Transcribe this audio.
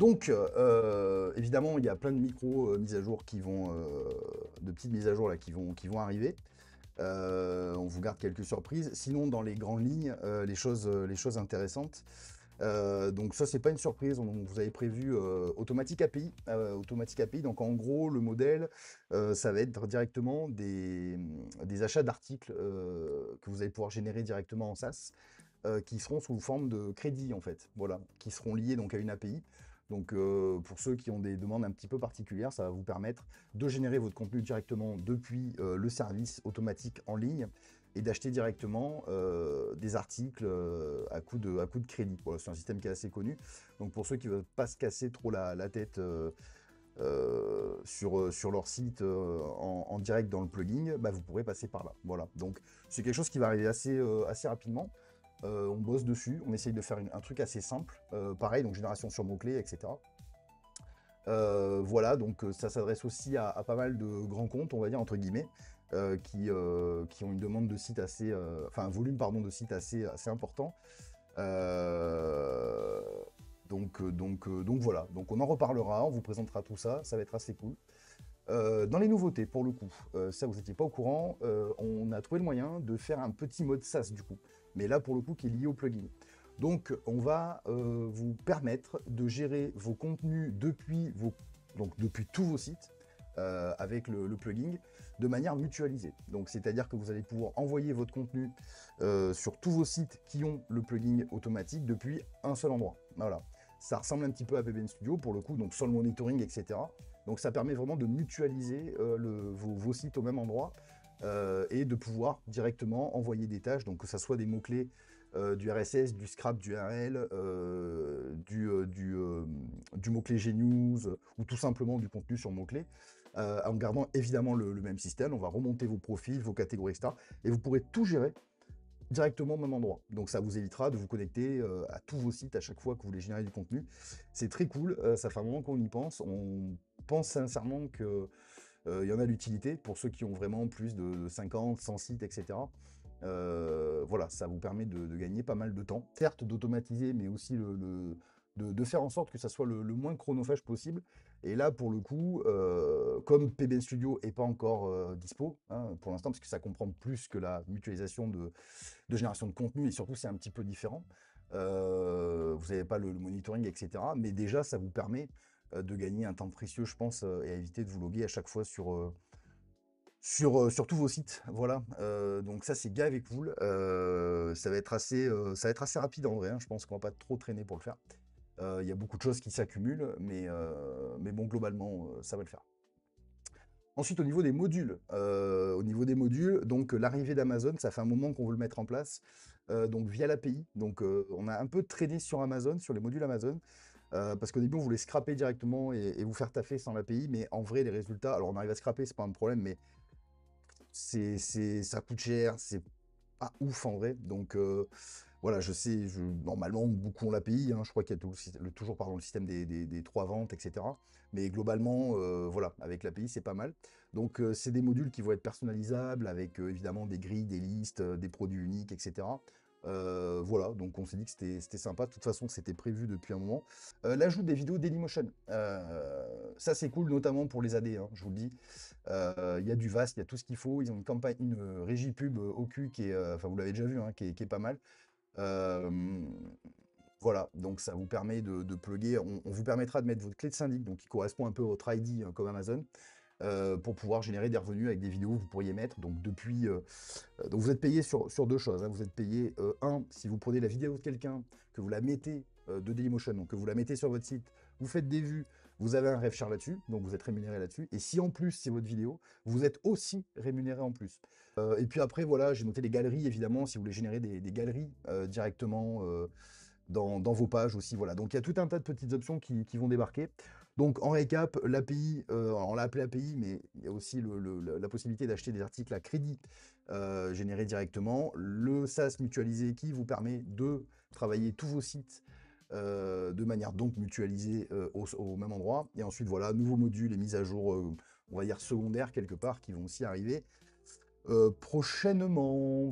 Donc, évidemment, il y a plein de micro mises à jour qui vont, de petites mises à jour là qui vont arriver. On vous garde quelques surprises. Sinon, dans les grandes lignes, les choses intéressantes. Donc ça, c'est pas une surprise. On vous avez prévu Automatic API. Automatic API. Donc en gros, le modèle, ça va être directement des achats d'articles que vous allez pouvoir générer directement en SaaS, qui seront sous forme de crédit en fait. Voilà, qui seront liés donc à une API. Donc pour ceux qui ont des demandes un petit peu particulières, ça va vous permettre de générer votre contenu directement depuis le service automatique en ligne et d'acheter directement des articles à coup de crédit. Voilà, c'est un système qui est assez connu. Donc pour ceux qui ne veulent pas se casser trop la tête sur leur site en direct dans le plugin, bah, vous pourrez passer par là. Voilà, donc c'est quelque chose qui va arriver assez rapidement. On bosse dessus, on essaye de faire un truc assez simple. Pareil, donc génération sur mots-clés, etc. Voilà, donc ça s'adresse aussi à pas mal de grands comptes, on va dire, entre guillemets, qui ont une demande de site assez... enfin, un volume, pardon, de site assez important. Euh, donc voilà, donc on en reparlera, on vous présentera tout ça, ça va être assez cool. Dans les nouveautés, pour le coup, ça vous n'étiez pas au courant, on a trouvé le moyen de faire un petit mode SaaS du coup, mais là pour le coup qui est lié au plugin. Donc on va vous permettre de gérer vos contenus depuis tous vos sites avec le plugin de manière mutualisée. Donc c'est-à-dire que vous allez pouvoir envoyer votre contenu sur tous vos sites qui ont le plugin automatique depuis un seul endroit. Voilà. Ça ressemble un petit peu à PBN Studio pour le coup, donc sans le monitoring, etc. Donc ça permet vraiment de mutualiser vos sites au même endroit et de pouvoir directement envoyer des tâches, donc que ce soit des mots-clés, du RSS, du scrap, du URL, du mot-clé Gnews ou tout simplement du contenu sur mots-clés, en gardant évidemment le même système. On va remonter vos profils, vos catégories, etc. Et vous pourrez tout gérer directement au même endroit. Donc ça vous évitera de vous connecter à tous vos sites à chaque fois que vous voulez générer du contenu. C'est très cool, ça fait un moment qu'on y pense. On pense sincèrement que il y en a l'utilité pour ceux qui ont vraiment plus de 50, 100 sites, etc. Voilà, ça vous permet de gagner pas mal de temps. Certes, d'automatiser, mais aussi de faire en sorte que ça soit le moins chronophage possible. Et là, pour le coup, comme PBN Studio n'est pas encore dispo, hein, pour l'instant, parce que ça comprend plus que la mutualisation de génération de contenu, et surtout, c'est un petit peu différent. Vous n'avez pas le monitoring, etc. Mais déjà, ça vous permet de gagner un temps précieux, je pense, et à éviter de vous loguer à chaque fois sur tous vos sites. Voilà. Donc ça, c'est gavé cool. Ça va être assez rapide en vrai, hein. Je pense qu'on va pas trop traîner pour le faire. Il y a beaucoup de choses qui s'accumulent, mais bon, globalement, ça va le faire. Ensuite, au niveau des modules, donc l'arrivée d'Amazon, ça fait un moment qu'on veut le mettre en place, donc via l'API. Donc on a un peu traîné sur Amazon, sur les modules Amazon, parce qu'au début on voulait scraper directement et vous faire taffer sans l'API, mais en vrai les résultats, alors on arrive à scraper, c'est pas un problème, mais ça coûte cher, c'est pas ouf en vrai. Donc voilà, je sais, normalement, beaucoup ont l'API, hein, je crois qu'il y a toujours pardon, le système des trois ventes, etc. Mais globalement, voilà, avec l'API, c'est pas mal. Donc c'est des modules qui vont être personnalisables avec évidemment des grilles, des listes, des produits uniques, etc. Voilà, donc on s'est dit que c'était sympa. De toute façon, c'était prévu depuis un moment. L'ajout des vidéos Dailymotion. Ça, c'est cool, notamment pour les AD, hein, je vous le dis. Il y a du vaste, il y a tout ce qu'il faut. Ils ont une campagne, une régie pub au cul qui est, enfin vous l'avez déjà vu, hein, qui est pas mal. Euh, voilà, donc ça vous permet de plugger. On vous permettra de mettre votre clé de syndic, donc qui correspond un peu à votre ID comme Amazon, pour pouvoir générer des revenus avec des vidéos que vous pourriez mettre. Donc depuis, donc vous êtes payé sur deux choses, hein. Vous êtes payé un, si vous prenez la vidéo de quelqu'un, que vous la mettez de Dailymotion, donc que vous la mettez sur votre site, vous faites des vues, vous avez un rev share là-dessus, donc vous êtes rémunéré là-dessus. Et si en plus c'est votre vidéo, vous êtes aussi rémunéré en plus. Et puis après, voilà, j'ai noté les galeries, évidemment, si vous voulez générer des galeries directement dans vos pages aussi. Voilà. Donc il y a tout un tas de petites options qui vont débarquer. Donc en récap, l'API, on l'a appelé API, mais il y a aussi la possibilité d'acheter des articles à crédit générés directement. Le SaaS mutualisé qui vous permet de travailler tous vos sites de manière donc mutualisée au même endroit. Et ensuite, voilà, nouveaux modules et mises à jour, on va dire secondaires quelque part, qui vont aussi arriver prochainement.